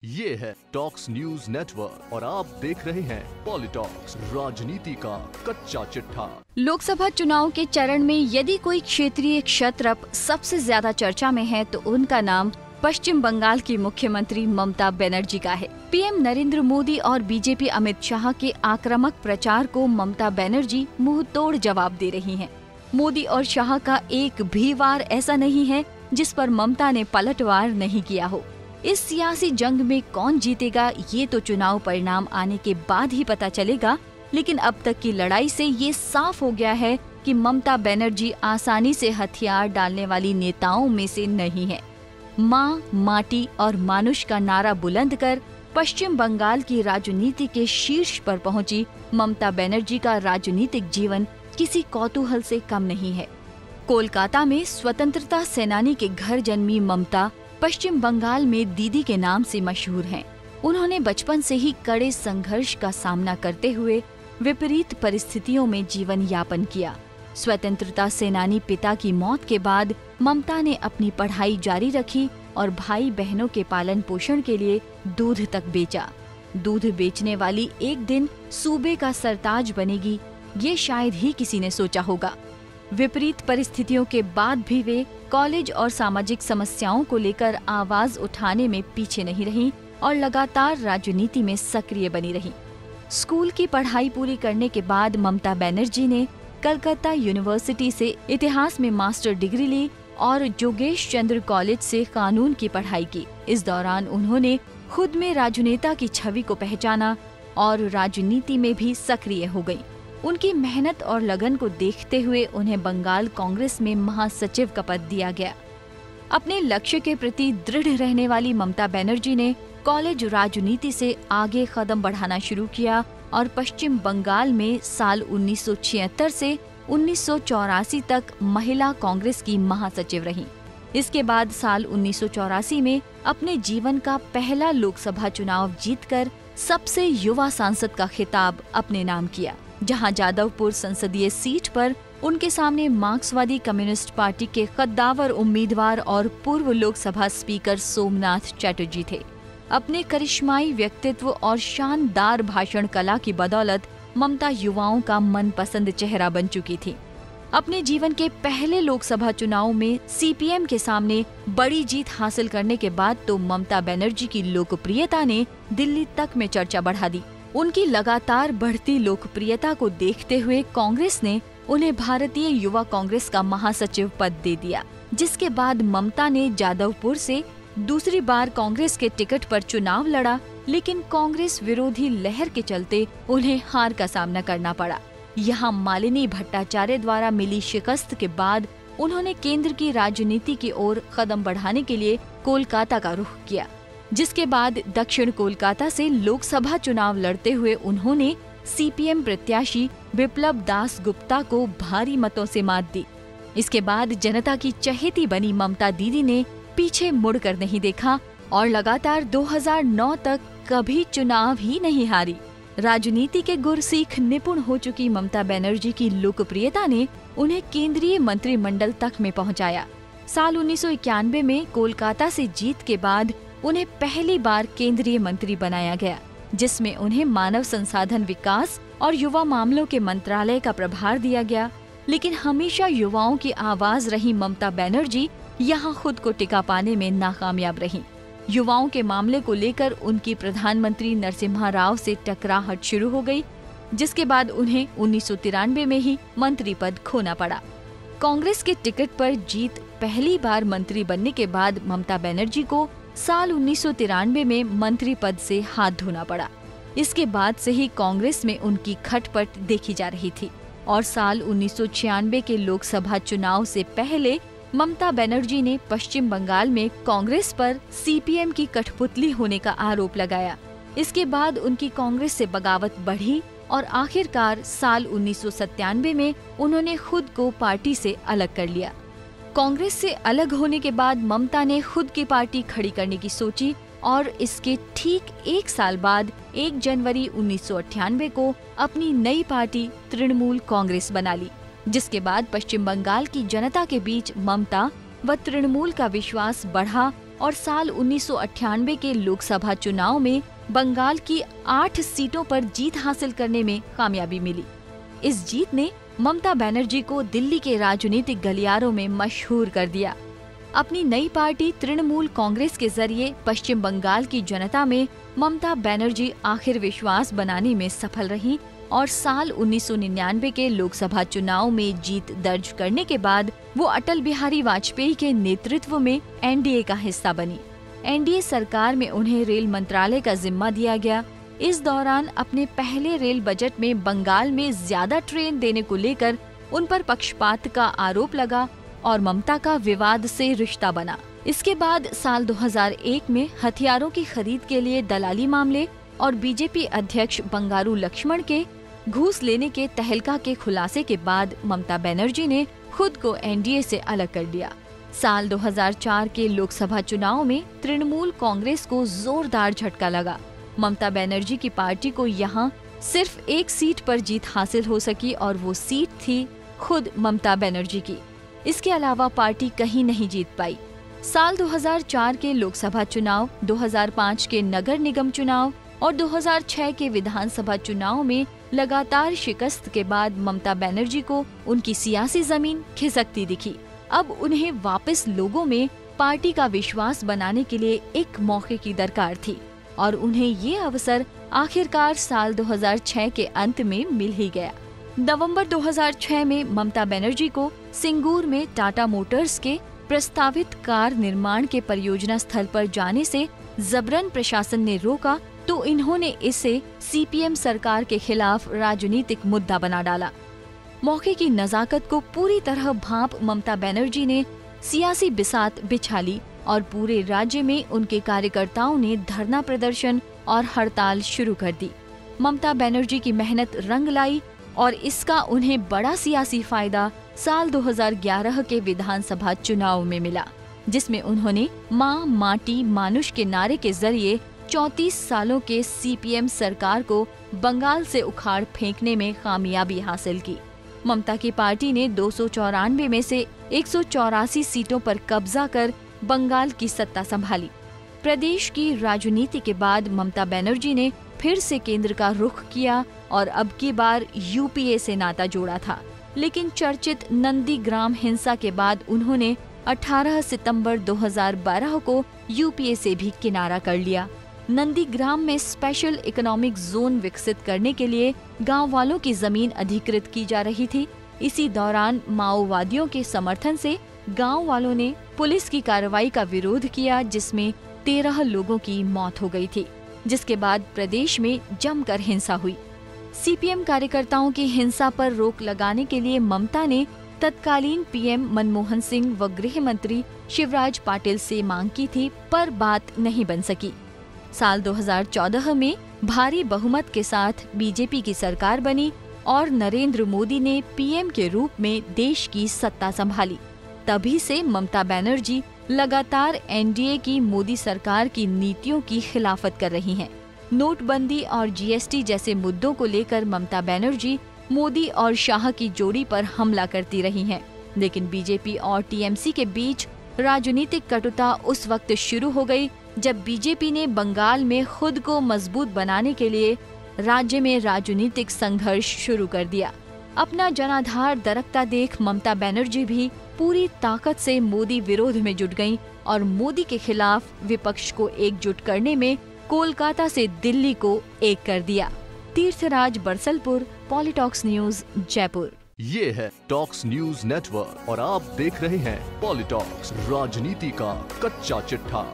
ये है talks news network और आप देख रहे हैं पॉलिटॉक्स, राजनीति का कच्चा चिट्ठा। लोकसभा चुनाव के चरण में यदि कोई क्षेत्रीय क्षत्रप सबसे ज्यादा चर्चा में है तो उनका नाम पश्चिम बंगाल की मुख्यमंत्री ममता बनर्जी का है। पीएम नरेंद्र मोदी और बीजेपी अमित शाह के आक्रामक प्रचार को ममता बनर्जी मुंह तोड़ जवाब दे रही हैं। मोदी और शाह का एक भी वार ऐसा नहीं है जिस पर ममता ने पलटवार नहीं किया हो। इस सियासी जंग में कौन जीतेगा ये तो चुनाव परिणाम आने के बाद ही पता चलेगा, लेकिन अब तक की लड़ाई से ये साफ हो गया है कि ममता बनर्जी आसानी से हथियार डालने वाली नेताओं में से नहीं है। माँ, माटी और मानुष का नारा बुलंद कर पश्चिम बंगाल की राजनीति के शीर्ष पर पहुंची ममता बनर्जी का राजनीतिक जीवन किसी कौतूहल से कम नहीं है। कोलकाता में स्वतंत्रता सेनानी के घर जन्मी ममता पश्चिम बंगाल में दीदी के नाम से मशहूर हैं। उन्होंने बचपन से ही कड़े संघर्ष का सामना करते हुए विपरीत परिस्थितियों में जीवन यापन किया। स्वतंत्रता सेनानी पिता की मौत के बाद ममता ने अपनी पढ़ाई जारी रखी और भाई बहनों के पालन पोषण के लिए दूध तक बेचा। दूध बेचने वाली एक दिन सूबे का सरताज बनेगी, ये शायद ही किसी ने सोचा होगा। विपरीत परिस्थितियों के बाद भी वे कॉलेज और सामाजिक समस्याओं को लेकर आवाज उठाने में पीछे नहीं रहीं और लगातार राजनीति में सक्रिय बनी रहीं। स्कूल की पढ़ाई पूरी करने के बाद ममता बनर्जी ने कलकत्ता यूनिवर्सिटी से इतिहास में मास्टर डिग्री ली और जोगेश चंद्र कॉलेज से कानून की पढ़ाई की। इस दौरान उन्होंने खुद में राजनेता की छवि को पहचाना और राजनीति में भी सक्रिय हो गयी। उनकी मेहनत और लगन को देखते हुए उन्हें बंगाल कांग्रेस में महासचिव का पद दिया गया। अपने लक्ष्य के प्रति दृढ़ रहने वाली ममता बनर्जी ने कॉलेज राजनीति से आगे कदम बढ़ाना शुरू किया और पश्चिम बंगाल में साल 1976 से 1984 तक महिला कांग्रेस की महासचिव रहीं। इसके बाद साल 1984 में अपने जीवन का पहला लोकसभा चुनाव जीतकर सबसे युवा सांसद का खिताब अपने नाम किया, जहां जादवपुर संसदीय सीट पर उनके सामने मार्क्सवादी कम्युनिस्ट पार्टी के कद्दावर उम्मीदवार और पूर्व लोकसभा स्पीकर सोमनाथ चटर्जी थे। अपने करिश्माई व्यक्तित्व और शानदार भाषण कला की बदौलत ममता युवाओं का मनपसंद चेहरा बन चुकी थी। अपने जीवन के पहले लोकसभा चुनाव में सीपीएम के सामने बड़ी जीत हासिल करने के बाद तो ममता बनर्जी की लोकप्रियता ने दिल्ली तक में चर्चा बढ़ा दी। उनकी लगातार बढ़ती लोकप्रियता को देखते हुए कांग्रेस ने उन्हें भारतीय युवा कांग्रेस का महासचिव पद दे दिया, जिसके बाद ममता ने जादवपुर से दूसरी बार कांग्रेस के टिकट पर चुनाव लड़ा, लेकिन कांग्रेस विरोधी लहर के चलते उन्हें हार का सामना करना पड़ा। यहाँ मालिनी भट्टाचार्य द्वारा मिली शिकस्त के बाद उन्होंने केंद्र की राजनीति की ओर कदम बढ़ाने के लिए कोलकाता का रुख किया, जिसके बाद दक्षिण कोलकाता से लोकसभा चुनाव लड़ते हुए उन्होंने सीपीएम प्रत्याशी विप्लव दास गुप्ता को भारी मतों से मात दी। इसके बाद जनता की चहेती बनी ममता दीदी ने पीछे मुड़कर नहीं देखा और लगातार 2009 तक कभी चुनाव ही नहीं हारी। राजनीति के गुर सीख निपुण हो चुकी ममता बनर्जी की लोकप्रियता ने उन्हें केंद्रीय मंत्रिमंडल तक में पहुंचाया। साल 1991 में कोलकाता से जीत के बाद उन्हें पहली बार केंद्रीय मंत्री बनाया गया, जिसमें उन्हें मानव संसाधन विकास और युवा मामलों के मंत्रालय का प्रभार दिया गया। लेकिन हमेशा युवाओं की आवाज रही ममता बनर्जी यहाँ खुद को टिका पाने में नाकामयाब रहीं। युवाओं के मामले को लेकर उनकी प्रधानमंत्री नरसिम्हा राव से टकराहट शुरू हो गई, जिसके बाद उन्हें 1993 में ही मंत्री पद खोना पड़ा। कांग्रेस के टिकट पर जीत पहली बार मंत्री बनने के बाद ममता बनर्जी को साल 1993 में मंत्री पद से हाथ धोना पड़ा। इसके बाद से ही कांग्रेस में उनकी खटपट देखी जा रही थी और साल 1996 के लोकसभा चुनाव से पहले ममता बनर्जी ने पश्चिम बंगाल में कांग्रेस पर सीपीएम की कठपुतली होने का आरोप लगाया। इसके बाद उनकी कांग्रेस से बगावत बढ़ी और आखिरकार साल 1997 में उन्होंने खुद को पार्टी से अलग कर लिया। कांग्रेस से अलग होने के बाद ममता ने खुद की पार्टी खड़ी करने की सोची और इसके ठीक एक साल बाद 1 जनवरी 1998 को अपनी नई पार्टी तृणमूल कांग्रेस बना ली, जिसके बाद पश्चिम बंगाल की जनता के बीच ममता व तृणमूल का विश्वास बढ़ा और साल 1998 के लोकसभा चुनाव में बंगाल की 8 सीटों पर जीत हासिल करने में कामयाबी मिली। इस जीत ने ममता बनर्जी को दिल्ली के राजनीतिक गलियारों में मशहूर कर दिया। अपनी नई पार्टी तृणमूल कांग्रेस के जरिए पश्चिम बंगाल की जनता में ममता बनर्जी आखिर विश्वास बनाने में सफल रही और साल 1999 के लोकसभा चुनाव में जीत दर्ज करने के बाद वो अटल बिहारी वाजपेयी के नेतृत्व में एनडीए का हिस्सा बनी। एनडीए सरकार में उन्हें रेल मंत्रालय का जिम्मा दिया गया। इस दौरान अपने पहले रेल बजट में बंगाल में ज्यादा ट्रेन देने को लेकर उन पर पक्षपात का आरोप लगा और ममता का विवाद से रिश्ता बना। इसके बाद साल 2001 में हथियारों की खरीद के लिए दलाली मामले और बीजेपी अध्यक्ष बंगारू लक्ष्मण के घूस लेने के तहलका के खुलासे के बाद ममता बनर्जी ने खुद को एनडीए से अलग कर दिया। साल 2004 के लोकसभा चुनाव में तृणमूल कांग्रेस को जोरदार झटका लगा। ममता बनर्जी की पार्टी को यहाँ सिर्फ एक सीट पर जीत हासिल हो सकी और वो सीट थी खुद ममता बनर्जी की। इसके अलावा पार्टी कहीं नहीं जीत पाई। साल 2004 के लोकसभा चुनाव, 2005 के नगर निगम चुनाव और 2006 के विधानसभा चुनाव में लगातार शिकस्त के बाद ममता बनर्जी को उनकी सियासी जमीन खिसकती दिखी। अब उन्हें वापस लोगों में पार्टी का विश्वास बनाने के लिए एक मौके की दरकार थी और उन्हें ये अवसर आखिरकार साल 2006 के अंत में मिल ही गया। नवंबर 2006 में ममता बनर्जी को सिंगूर में टाटा मोटर्स के प्रस्तावित कार निर्माण के परियोजना स्थल पर जाने से जबरन प्रशासन ने रोका तो इन्होंने इसे सीपीएम सरकार के खिलाफ राजनीतिक मुद्दा बना डाला। मौके की नजाकत को पूरी तरह भांप ममता बनर्जी ने सियासी बिसात बिछा ली और पूरे राज्य में उनके कार्यकर्ताओं ने धरना प्रदर्शन और हड़ताल शुरू कर दी। ममता बनर्जी की मेहनत रंग लाई और इसका उन्हें बड़ा सियासी फायदा साल 2011 के विधानसभा चुनाव में मिला, जिसमें उन्होंने मां माटी मानुष के नारे के जरिए 34 सालों के सीपीएम सरकार को बंगाल से उखाड़ फेंकने में कामयाबी हासिल की। ममता की पार्टी ने 294 में से 184 सीटों पर कब्जा कर बंगाल की सत्ता संभाली। प्रदेश की राजनीति के बाद ममता बनर्जी ने फिर से केंद्र का रुख किया और अब की बार यूपीए से नाता जोड़ा था, लेकिन चर्चित नंदीग्राम हिंसा के बाद उन्होंने 18 सितंबर 2012 को यूपीए से भी किनारा कर लिया। नंदीग्राम में स्पेशल इकोनॉमिक जोन विकसित करने के लिए गांव वालों की जमीन अधिकृत की जा रही थी। इसी दौरान माओवादियों के समर्थन से गांव वालों ने पुलिस की कार्रवाई का विरोध किया, जिसमें 13 लोगों की मौत हो गई थी, जिसके बाद प्रदेश में जमकर हिंसा हुई। सीपीएम कार्यकर्ताओं की हिंसा पर रोक लगाने के लिए ममता ने तत्कालीन पीएम मनमोहन सिंह व गृह मंत्री शिवराज पाटिल से मांग की थी, पर बात नहीं बन सकी। साल 2014 में भारी बहुमत के साथ बीजेपी की सरकार बनी और नरेंद्र मोदी ने पीएम के रूप में देश की सत्ता संभाली। तभी से ममता बनर्जी लगातार एनडीए की मोदी सरकार की नीतियों की खिलाफत कर रही हैं। नोटबंदी और जीएसटी जैसे मुद्दों को लेकर ममता बनर्जी मोदी और शाह की जोड़ी पर हमला करती रही हैं, लेकिन बीजेपी और टीएमसी के बीच राजनीतिक कटुता उस वक्त शुरू हो गई जब बीजेपी ने बंगाल में खुद को मजबूत बनाने के लिए राज्य में राजनीतिक संघर्ष शुरू कर दिया। अपना जनाधार दरकता देख ममता बनर्जी भी पूरी ताकत से मोदी विरोध में जुट गईं और मोदी के खिलाफ विपक्ष को एकजुट करने में कोलकाता से दिल्ली को एक कर दिया। तीर्थराज बरसलपुर, पॉलिटॉक्स न्यूज, जयपुर। ये है टॉक्स न्यूज नेटवर्क और आप देख रहे हैं पॉलिटॉक्स, राजनीति का कच्चा चिट्ठा।